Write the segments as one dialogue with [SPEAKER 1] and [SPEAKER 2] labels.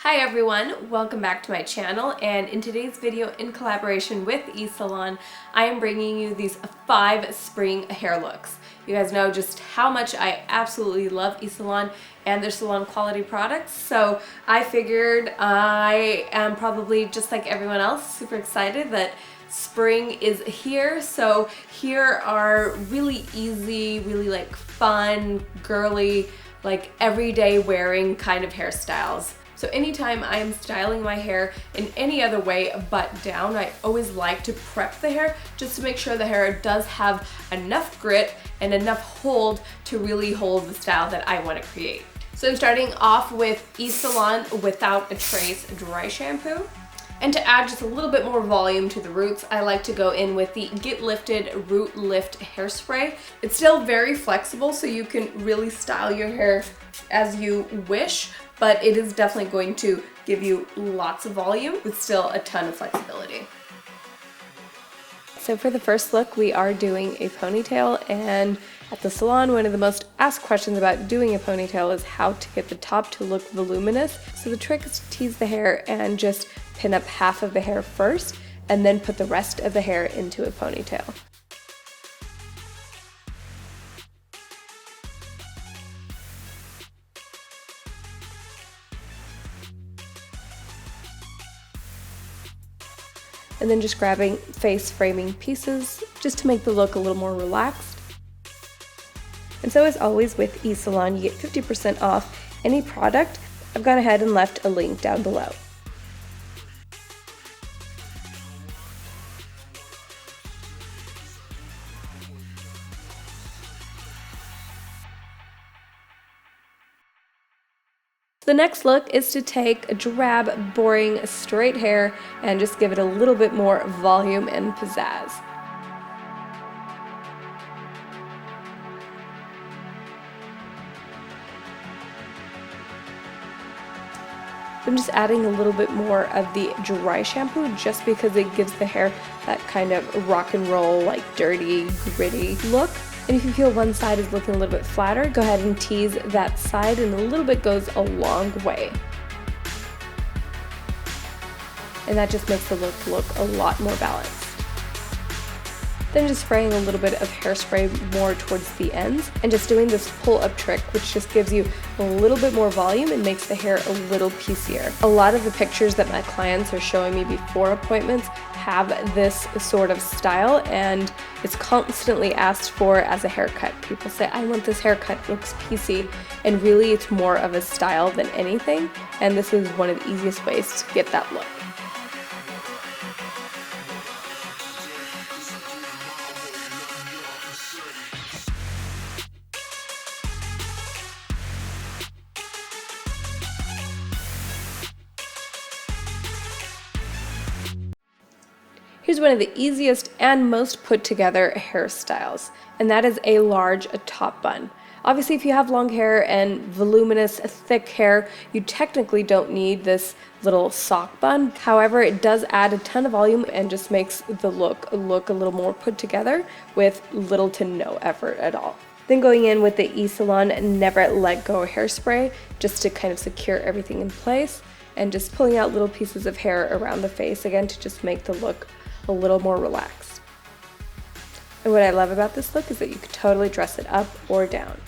[SPEAKER 1] Hi everyone, welcome back to my channel, and in today's video in collaboration with eSalon, I am bringing you these 5 spring hair looks. You guys know just how much I absolutely love eSalon and their salon quality products, so I figured I am probably just like everyone else super excited that spring is here. So here are really easy, really like fun, girly, like everyday wearing kind of hairstyles. So anytime I'm styling my hair in any other way but down, I always like to prep the hair just to make sure the hair does have enough grit and enough hold to really hold the style that I want to create. So I'm starting off with eSalon Without a Trace Dry Shampoo. And to add just a little bit more volume to the roots, I like to go in with the Get Lifted Root Lift Hairspray. It's still very flexible, so you can really style your hair as you wish, but it is definitely going to give you lots of volume with still a ton of flexibility. So for the first look, we are doing a ponytail, and at the salon, one of the most asked questions about doing a ponytail is how to get the top to look voluminous. So the trick is to tease the hair and just pin up half of the hair first, and then put the rest of the hair into a ponytail. And then just grabbing face framing pieces just to make the look a little more relaxed. And so as always with eSalon, you get 50% off any product. I've gone ahead and left a link down below. The next look is to take a drab, boring, straight hair and just give it a little bit more volume and pizzazz. I'm just adding a little bit more of the dry shampoo just because it gives the hair that kind of rock and roll, like dirty, gritty look. And if you feel one side is looking a little bit flatter, go ahead and tease that side, and a little bit goes a long way. And that just makes the look a lot more balanced. Then just spraying a little bit of hairspray more towards the ends and just doing this pull-up trick, which just gives you a little bit more volume and makes the hair a little piecier. A lot of the pictures that my clients are showing me before appointments have this sort of style, and it's constantly asked for as a haircut. People say, I want this haircut, it looks piecey, and really it's more of a style than anything, and this is one of the easiest ways to get that look. Here's one of the easiest and most put together hairstyles, and that is a large top bun. Obviously, if you have long hair and voluminous, thick hair, you technically don't need this little sock bun. However, it does add a ton of volume and just makes the look a little more put together with little to no effort at all. Then going in with the eSalon Never Let Go hairspray just to kind of secure everything in place, and just pulling out little pieces of hair around the face again to just make the look a little more relaxed. And what I love about this look is that you could totally dress it up or down.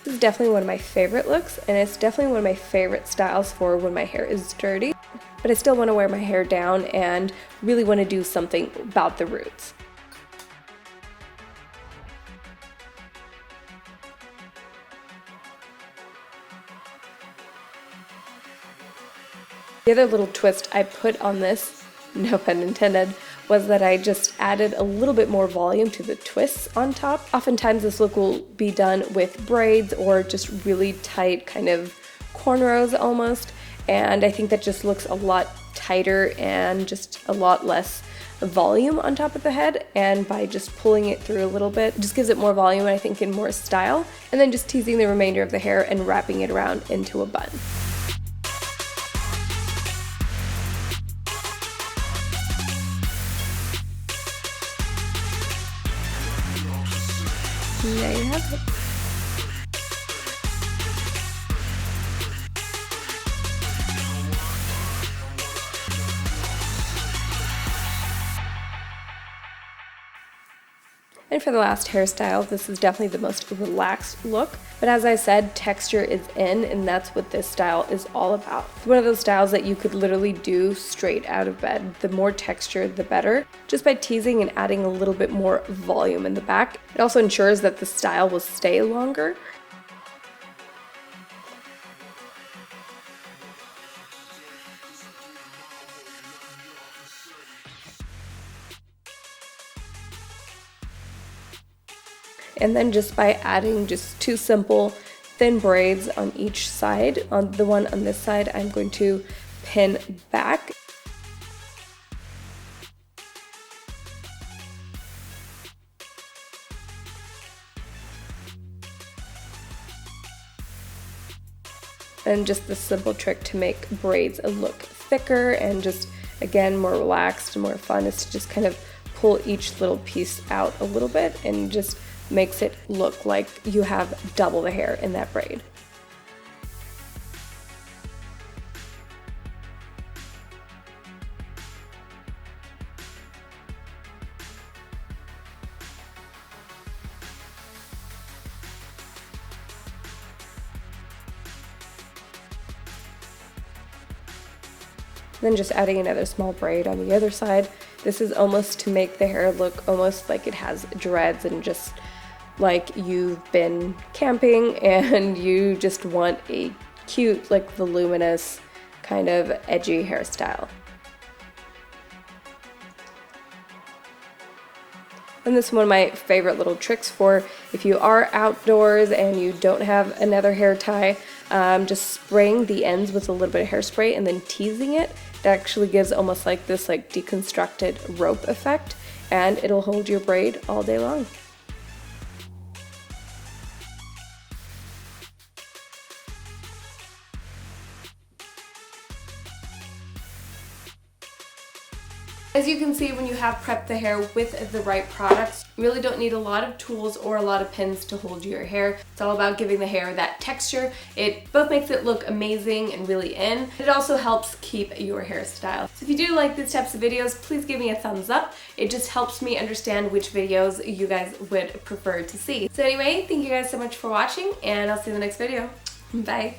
[SPEAKER 1] This is definitely one of my favorite looks, and it's definitely one of my favorite styles for when my hair is dirty, but I still want to wear my hair down and really want to do something about the roots. The other little twist I put on this, no pun intended, was that I just added a little bit more volume to the twists on top. Oftentimes this look will be done with braids or just really tight kind of cornrows almost, and I think that just looks a lot tighter and just a lot less volume on top of the head, and by just pulling it through a little bit, it just gives it more volume, I think, and more style, and then just teasing the remainder of the hair and wrapping it around into a bun. And there you have it. And for the last hairstyle, this is definitely the most relaxed look. But as I said, texture is in, and that's what this style is all about. It's one of those styles that you could literally do straight out of bed. The more texture, the better. Just by teasing and adding a little bit more volume in the back. It also ensures that the style will stay longer. And then just by adding just two simple thin braids on each side. On the one on this side, I'm going to pin back. And just the simple trick to make braids look thicker and just, again, more relaxed and more fun is to just kind of pull each little piece out a little bit and just makes it look like you have double the hair in that braid. Then just adding another small braid on the other side. This is almost to make the hair look almost like it has dreads and just like you've been camping and you just want a cute, like voluminous kind of edgy hairstyle. And this is one of my favorite little tricks for if you are outdoors and you don't have another hair tie, just spraying the ends with a little bit of hairspray and then teasing it. It actually gives almost like this like deconstructed rope effect, and it'll hold your braid all day long. As you can see, when you have prepped the hair with the right products, you really don't need a lot of tools or a lot of pins to hold your hair. It's all about giving the hair that texture. It both makes it look amazing and really in. It also helps keep your hairstyle. So if you do like these types of videos, please give me a thumbs up. It just helps me understand which videos you guys would prefer to see. So anyway, thank you guys so much for watching, and I'll see you in the next video. Bye.